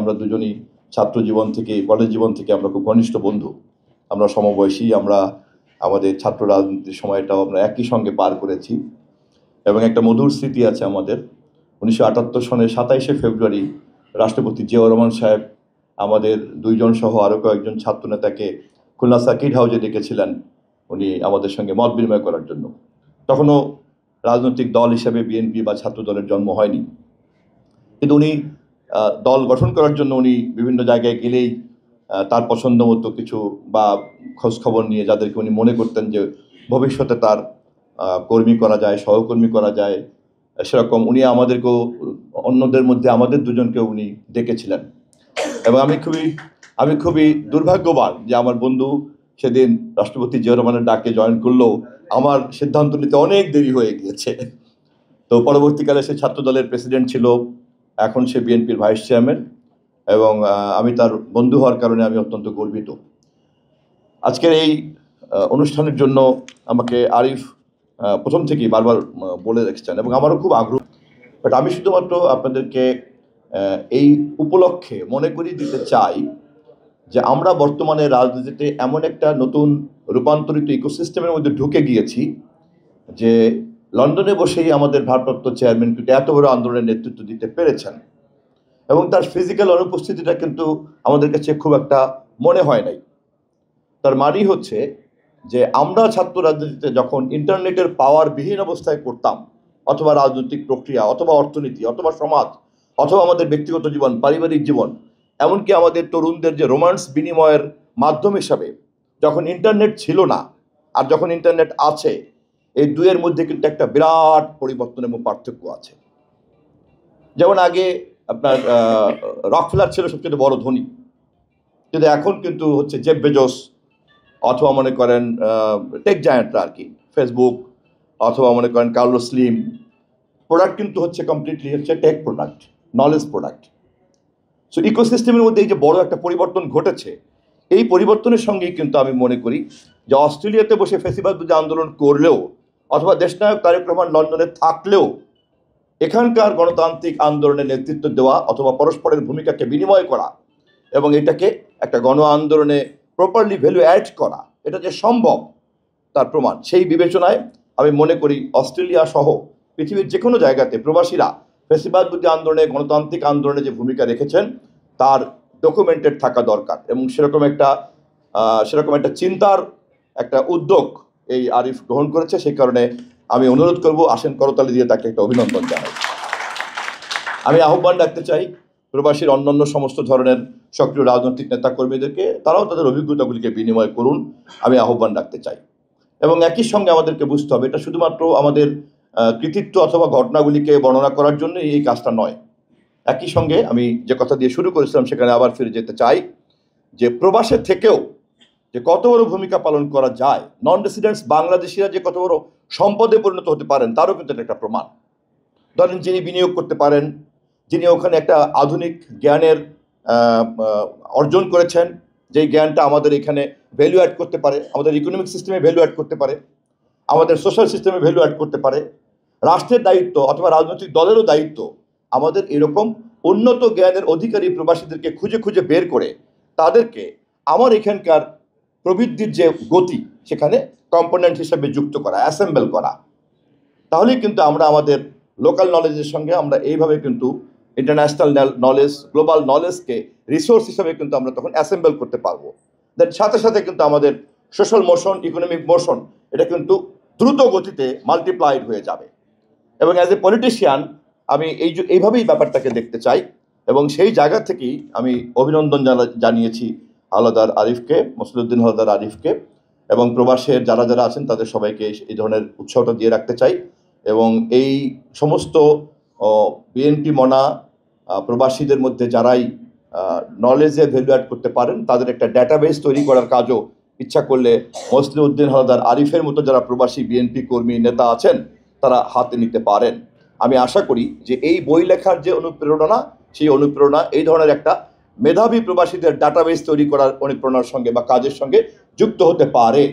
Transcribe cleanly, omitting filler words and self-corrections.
আমরা দুজনই ছাত্র জীবন থেকে কলেজ জীবন থেকে আমরা খুব ঘনিষ্ঠ বন্ধু। আমরা সমবয়সী, আমরা আমাদের ছাত্র রাজনীতির সময়টাও আমরা একই সঙ্গে পার করেছি এবং একটা মধুর স্মৃতি আছে আমাদের। 1978 সনের 27শে ফেব্রুয়ারি রাষ্ট্রপতি জিয়াউর রহমান সাহেব আমাদের দুইজন সহ আরও কয়েকজন ছাত্রনেতাকে খুলনা সার্কিট হাউসে ডেকেছিলেন উনি আমাদের সঙ্গে মত বিনিময় করার জন্য। তখনও রাজনৈতিক দল হিসেবে বিএনপি বা ছাত্র দলের জন্ম হয়নি, কিন্তু উনি দল গঠন করার জন্য উনি বিভিন্ন জায়গায় গেলেই তার পছন্দ মতো কিছু বা খোঁজখবর নিয়ে যাদেরকে উনি মনে করতেন যে ভবিষ্যতে তার কর্মী করা যায়, সহকর্মী করা যায়, সেরকম উনি আমাদেরকেও অন্যদের মধ্যে আমাদের দুজনকে উনি ডেকেছিলেন। এবং আমি খুবই দুর্ভাগ্যবান যে আমার বন্ধু সেদিন রাষ্ট্রপতি জিয়াউর রহমানের ডাকে জয়েন করলেও আমার সিদ্ধান্ত নিতে অনেক দেরি হয়ে গিয়েছে। তো পরবর্তীকালে সে ছাত্র দলের প্রেসিডেন্ট ছিল, এখন সে বিএনপির ভাইস চেয়ারম্যান, এবং আমি তার বন্ধু হওয়ার কারণে আমি অত্যন্ত গর্বিত। আজকের এই অনুষ্ঠানের জন্য আমাকে আরিফ প্রথম থেকেই বারবার বলে রেখেছেন এবং আমারও খুব আগ্রহ, বাট আমি শুধুমাত্র আপনাদেরকে এই উপলক্ষে মনে করিয়ে দিতে চাই যে আমরা বর্তমানে রাজনীতিতে এমন একটা নতুন রূপান্তরিত ইকোসিস্টেমের মধ্যে ঢুকে গিয়েছি যে লন্ডনে বসেই আমাদের ভারপ্রাপ্ত চেয়ারম্যান কিন্তু এত বড় আন্দোলনের নেতৃত্ব দিতে পেরেছেন এবং তার ফিজিক্যাল অনুপস্থিতিটা কিন্তু আমাদের কাছে খুব একটা মনে হয় নাই। তার মানেই হচ্ছে যে আমরা ছাত্র রাজনীতিতে যখন ইন্টারনেটের পাওয়ার বিহীন অবস্থায় করতাম, অথবা রাজনৈতিক প্রক্রিয়া, অথবা অর্থনীতি, অথবা সমাজ, অথবা আমাদের ব্যক্তিগত জীবন, পারিবারিক জীবন, এমনকি আমাদের তরুণদের যে রোমান্স বিনিময়ের মাধ্যম হিসাবে যখন ইন্টারনেট ছিল না আর যখন ইন্টারনেট আছে, এই দুইয়ের মধ্যে কিন্তু একটা বিরাট পরিবর্তন এবং পার্থক্য আছে। যেমন আগে আপনার রকফেলার ছিল সবচেয়ে বড় ধনী, কিন্তু এখন কিন্তু হচ্ছে জেফ বেজোস অথবা মনে করেন টেক জায়ান্টরা আর কি, ফেসবুক, অথবা মনে করেন কার্লোস স্লিম, প্রোডাক্ট কিন্তু হচ্ছে কমপ্লিটলি হচ্ছে tech product, knowledge product. So ইকোসিস্টেমের মধ্যে এই যে বড় একটা পরিবর্তন ঘটেছে, এই পরিবর্তনের সঙ্গেই কিন্তু আমি মনে করি যে অস্ট্রেলিয়াতে বসে ফ্যাসিবাদ বিরোধী আন্দোলন করলেও অথবা দেশনায়ক তারেক রহমান লন্ডনে থাকলেও এখানকার গণতান্ত্রিক আন্দোলনের নেতৃত্ব দেওয়া অথবা পরস্পরের ভূমিকাকে বিনিময় করা এবং এটাকে একটা গণ আন্দোলনে প্রপারলি ভ্যালু অ্যাড করা, এটা যে সম্ভব তার প্রমাণ। সেই বিবেচনায় আমি মনে করি অস্ট্রেলিয়া সহ পৃথিবীর যে কোনো জায়গাতে প্রবাসীরা ফ্যাসিবাদ বিরোধী আন্দোলনে, গণতান্ত্রিক আন্দোলনে যে ভূমিকা রেখেছেন তার ডকুমেন্টেড থাকা দরকার এবং সেরকম একটা চিন্তার একটা উদ্যোগ এই আরিফ গ্রহণ করেছে। সেই কারণে আমি অনুরোধ করব, আসেন করতালি দিয়ে তাকে একটা অভিনন্দন জানাই। আমি আহ্বান রাখতে চাই প্রবাসীর অন্যান্য সমস্ত ধরনের সক্রিয় রাজনৈতিক নেতাকর্মীদেরকে, তারাও তাদের অভিজ্ঞতাগুলিকে বিনিময় করুন, আমি আহ্বান রাখতে চাই। এবং একই সঙ্গে আমাদেরকে বুঝতে হবে এটা শুধুমাত্র আমাদের কৃতিত্ব অথবা ঘটনাগুলিকে বর্ণনা করার জন্য এই কাজটা নয়। একই সঙ্গে আমি যে কথা দিয়ে শুরু করেছিলাম সেখানে আবার ফিরে যেতে চাই যে প্রবাসের থেকেও যে কত বড় ভূমিকা পালন করা যায়, নন রেসিডেন্টস বাংলাদেশিরা যে কত বড় সম্পদে পরিণত হতে পারেন তারও কিন্তু একটা প্রমাণ। ধরেন যিনি বিনিয়োগ করতে পারেন, যিনি ওখানে একটা আধুনিক জ্ঞানের অর্জন করেছেন, যেই জ্ঞানটা আমাদের এখানে ভ্যালু অ্যাড করতে পারে, আমাদের ইকোনমিক সিস্টেমে ভ্যালু অ্যাড করতে পারে, আমাদের সোশ্যাল সিস্টেমে ভ্যালু অ্যাড করতে পারে। রাষ্ট্রের দায়িত্ব অথবা রাজনৈতিক দলেরও দায়িত্ব আমাদের এরকম উন্নত জ্ঞানের অধিকারী প্রবাসীদেরকে খুঁজে খুঁজে বের করে তাদেরকে আমার এখানকার প্রবৃদ্ধির যে গতি সেখানে কম্পোনেন্ট হিসেবে যুক্ত করা, অ্যাসেম্বল করা। তাহলেই কিন্তু আমরা আমাদের লোকাল নলেজের সঙ্গে আমরা এইভাবে কিন্তু ইন্টারন্যাশনাল নলেজ, গ্লোবাল নলেজকে রিসোর্স হিসাবে কিন্তু আমরা তখন অ্যাসেম্বল করতে পারবো। দেন সাথে সাথে কিন্তু আমাদের সোশ্যাল মোশন, ইকোনমিক মোশন, এটা কিন্তু দ্রুত গতিতে মাল্টিপ্লাইড হয়ে যাবে। এবং অ্যাজ এ পলিটিশিয়ান আমি এইভাবেই ব্যাপারটাকে দেখতে চাই এবং সেই জায়গা থেকেই আমি অভিনন্দন জানিয়েছি হাওলাদার আরিফকে, মসলিউদ্দিন হাওলাদার আরিফকে, এবং প্রবাসের যারা যারা আছেন তাদের সবাইকে এই ধরনের উৎসাহটা দিয়ে রাখতে চাই। এবং এই সমস্ত বিএনপি মনা প্রবাসীদের মধ্যে যারাই নলেজে ভ্যালু অ্যাড করতে পারেন তাদের একটা ডাটাবেস তৈরি করার কাজও ইচ্ছা করলে মসলিউদ্দিন হাওলাদার আরিফের মতো যারা প্রবাসী বিএনপি কর্মী নেতা আছেন তারা হাতে নিতে পারেন। আমি আশা করি যে এই বই লেখার যে অনুপ্রেরণা, সেই অনুপ্রেরণা এই ধরনের একটা মেধাবী প্রবাসীদের ডাটাবেস তৈরি করার অনুপ্রেরণার সঙ্গে বা কাজের সঙ্গে যুক্ত হতে পারে।